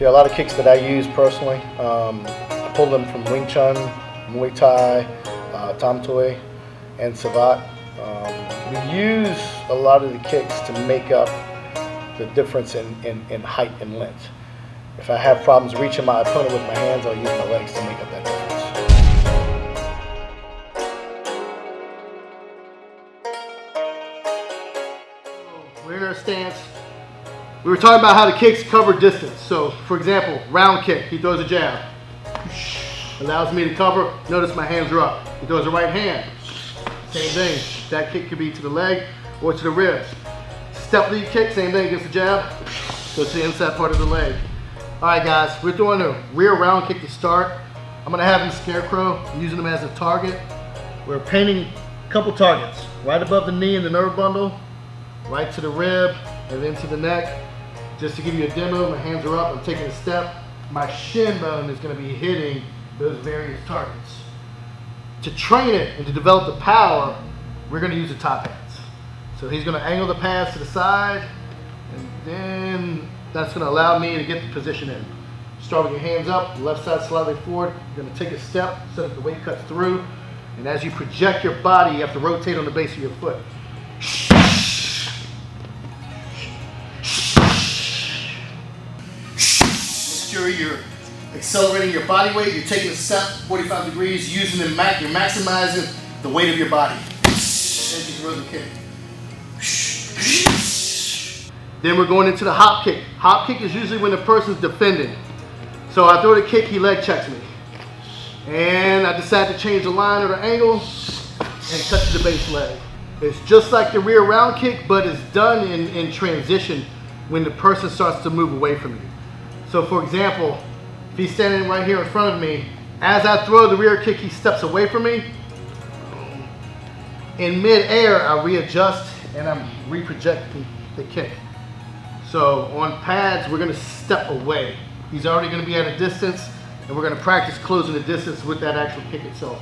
There are a lot of kicks that I use personally. I pull them from Wing Chun, Muay Thai, Tom Toy, and Savat. We use a lot of the kicks to make up the difference in height and length. If I have problems reaching my opponent with my hands, I'll use my legs to make up that difference. We're in our stance. We were talking about how the kicks cover distance. So, for example, round kick, he throws a jab. Allows me to cover. Notice my hands are up. He throws a right hand. Same thing. That kick could be to the leg or to the ribs. Step lead kick, same thing against the jab. Go to the inside part of the leg. All right, guys, we're doing a rear round kick to start. I'm gonna have him scarecrow. I'm using him as a target. We're painting a couple targets. Right above the knee in the nerve bundle, right to the rib, and then to the neck. Just to give you a demo, my hands are up, I'm taking a step. My shin bone is gonna be hitting those various targets. To train it and to develop the power, we're gonna use the top hands. So he's gonna angle the pads to the side, and then that's gonna allow me to get the position in. Start with your hands up, left side slightly forward. You're gonna take a step so that the weight cuts through. And as you project your body, you have to rotate on the base of your foot. Make sure you're accelerating your body weight. You're taking a step 45 degrees, using the you're maximizing the weight of your body. As you throw the kick. Then we're going into the hop kick. Hop kick is usually when the person's defending. So I throw the kick, he leg checks me. And I decide to change the line or the angle and cut to the base leg. It's just like the rear round kick, but it's done in transition when the person starts to move away from you. So for example, if he's standing right here in front of me, as I throw the rear kick, he steps away from me. In mid-air, I readjust and I'm reprojecting the kick. So on pads, we're gonna step away. He's already gonna be at a distance, and we're gonna practice closing the distance with that actual kick itself.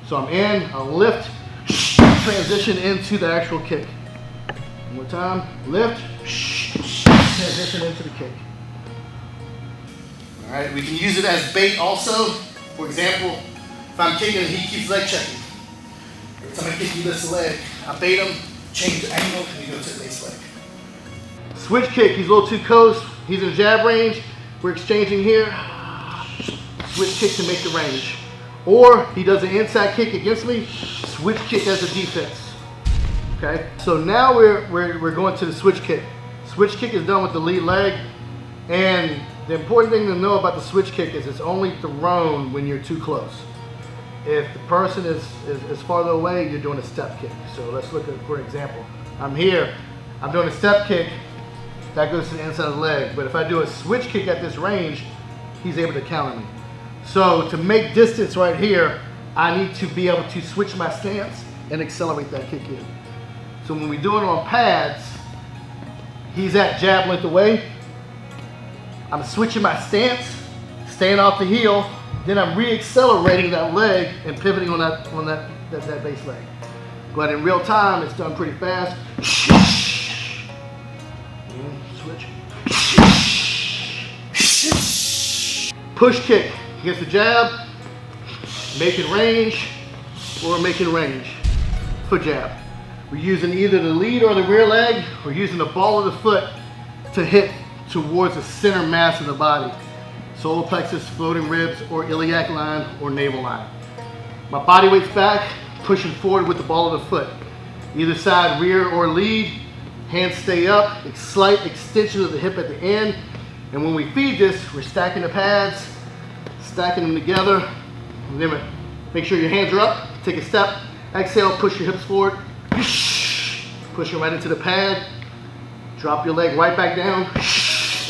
So I'm in, I'll lift, transition into the actual kick. One more time, lift, transition into the kick. All right, we can use it as bait also. For example, if I'm kicking and he keeps leg checking. Every time I kick, he lifts the leg. I bait him, change the angle, and he goes to the base leg. Switch kick, he's a little too close. He's in jab range. We're exchanging here. Switch kick to make the range. Or he does an inside kick against me, switch kick as a defense. Okay, so now we're going to the switch kick. Switch kick is done with the lead leg, and the important thing to know about the switch kick is it's only thrown when you're too close. If the person is farther away, you're doing a step kick. So let's look at, for example, I'm here, I'm doing a step kick, that goes to the inside of the leg. But if I do a switch kick at this range, he's able to counter me. So to make distance right here, I need to be able to switch my stance and accelerate that kick in. So when we do it on pads, he's at jab length away. I'm switching my stance, staying off the heel, then I'm re-accelerating that leg and pivoting on that base leg. But in real time, it's done pretty fast. Switch. Push kick against the jab, making range, or making range for jab. We're using either the lead or the rear leg. We're using the ball of the foot to hit towards the center mass of the body. Solar plexus, floating ribs, or iliac line, or navel line. My body weight's back, pushing forward with the ball of the foot. Either side, rear or lead, hands stay up, slight extension of the hip at the end. And when we feed this, we're stacking the pads, stacking them together. Remember, make sure your hands are up, take a step, exhale, push your hips forward, push it right into the pad, drop your leg right back down,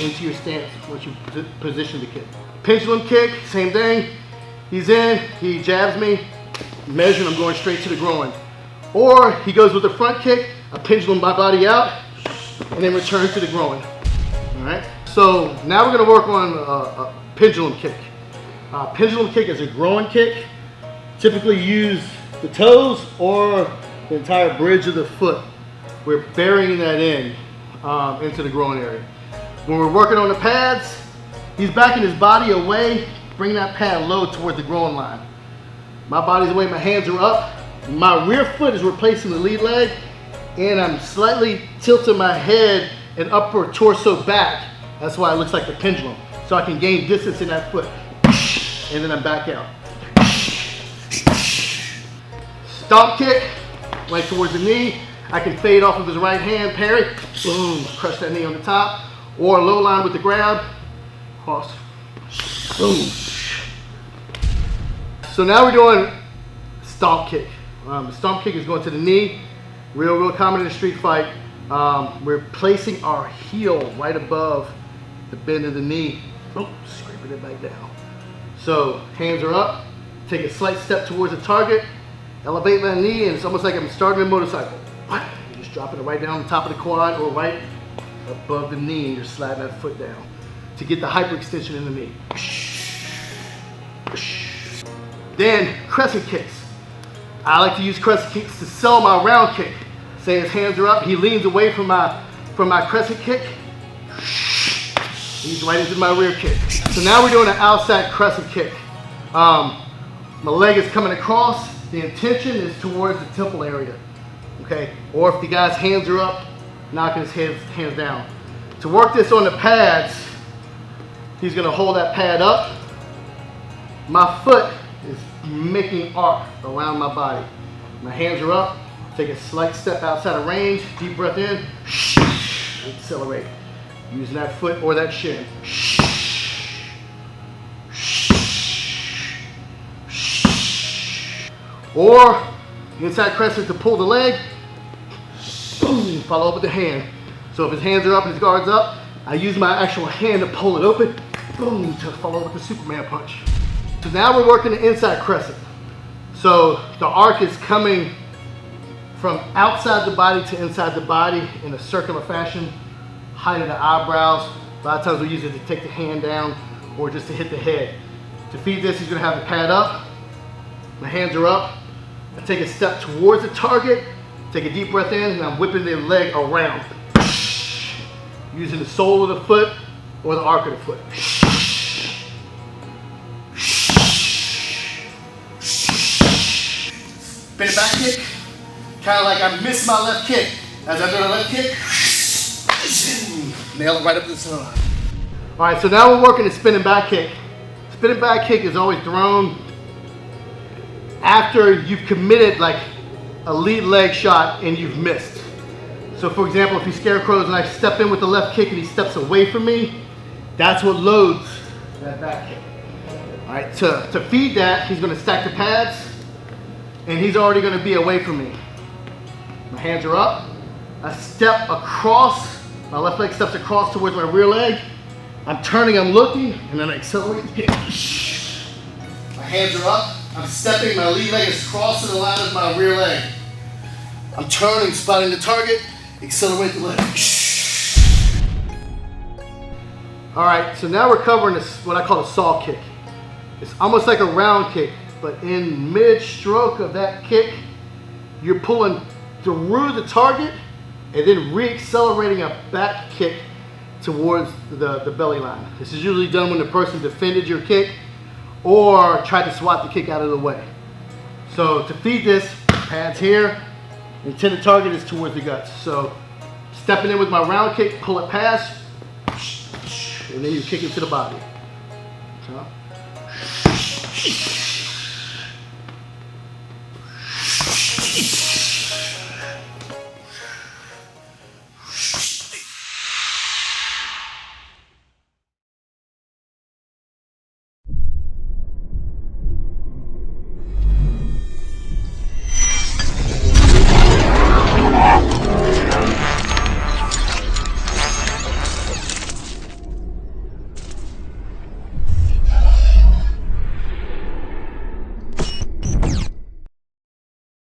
into your stance once you position the kick. Pendulum kick, same thing. He's in, he jabs me, measure, I'm going straight to the groin. Or he goes with the front kick, I pendulum my body out, and then return to the groin. All right? So now we're gonna work on a pendulum kick. Pendulum kick is a groin kick. Typically use the toes or the entire bridge of the foot. We're burying that in into the groin area. When we're working on the pads, He's backing his body away, bring that pad low towards the groin line. My body's away, my hands are up. My rear foot is replacing the lead leg, and I'm slightly tilting my head and upper torso back. That's why it looks like the pendulum. So I can gain distance in that foot. And then I'm back out. Stomp kick, right towards the knee. I can fade off of his right hand, parry, boom, crush that knee on the top. Or low line with the grab, cross, boom. So now we're doing stomp kick. The stomp kick is going to the knee. Real common in a street fight. We're placing our heel right above the bend of the knee. Oh, scraping it back down. So hands are up, take a slight step towards the target, elevate my knee, and it's almost like I'm starting a motorcycle. You're just dropping it right down on the top of the quad or right above the knee, and you're sliding that foot down to get the hyperextension in the knee. Then crescent kicks. I like to use crescent kicks to sell my round kick. Say his hands are up, he leans away from my crescent kick. He's right into my rear kick. So now we're doing an outside crescent kick. My leg is coming across. The intention is towards the temple area. Okay? Or if the guy's hands are up, knocking his hands down. To work this on the pads, he's gonna hold that pad up. My foot is making arc around my body. My hands are up. Take a slight step outside of range. Deep breath in. Accelerate. Using that foot or that shin. Or inside crescent to pull the leg. Boom, follow up with the hand. So if his hands are up and his guard's up, I use my actual hand to pull it open. Boom, to follow up with the Superman punch. So now we're working the inside crescent. So the arc is coming from outside the body to inside the body in a circular fashion. Height of the eyebrows. A lot of times we use it to take the hand down or just to hit the head. To feed this, he's gonna have the pad up. My hands are up. I take a step towards the target, take a deep breath in, and I'm whipping the leg around. Using the sole of the foot or the arc of the foot. Spinning back kick. Kind of like I miss my left kick. As I do the left kick, nail it right up to the center line. All right, so now we're working the spinning back kick. Spinning back kick is always thrown after you've committed like a lead leg shot and you've missed. So for example, if he scarecrows and I step in with the left kick and he steps away from me, that's what loads that back kick. All right, to feed that, he's gonna stack the pads and he's already gonna be away from me. My hands are up. I step across, my left leg steps across towards my rear leg. I'm turning, I'm looking, and then I accelerate the kick. My hands are up. I'm stepping, my lead leg is crossing the line of my rear leg. I'm turning, spotting the target, accelerate the leg. All right, so now we're covering this, what I call a saw kick. It's almost like a round kick, but in mid-stroke of that kick, you're pulling through the target and then re-accelerating a back kick towards the belly line. This is usually done when the person defended your kick or tried to swat the kick out of the way. So to feed this, pads here, intended target is towards the guts. So stepping in with my round kick, pull it past, and then you kick it to the body. So.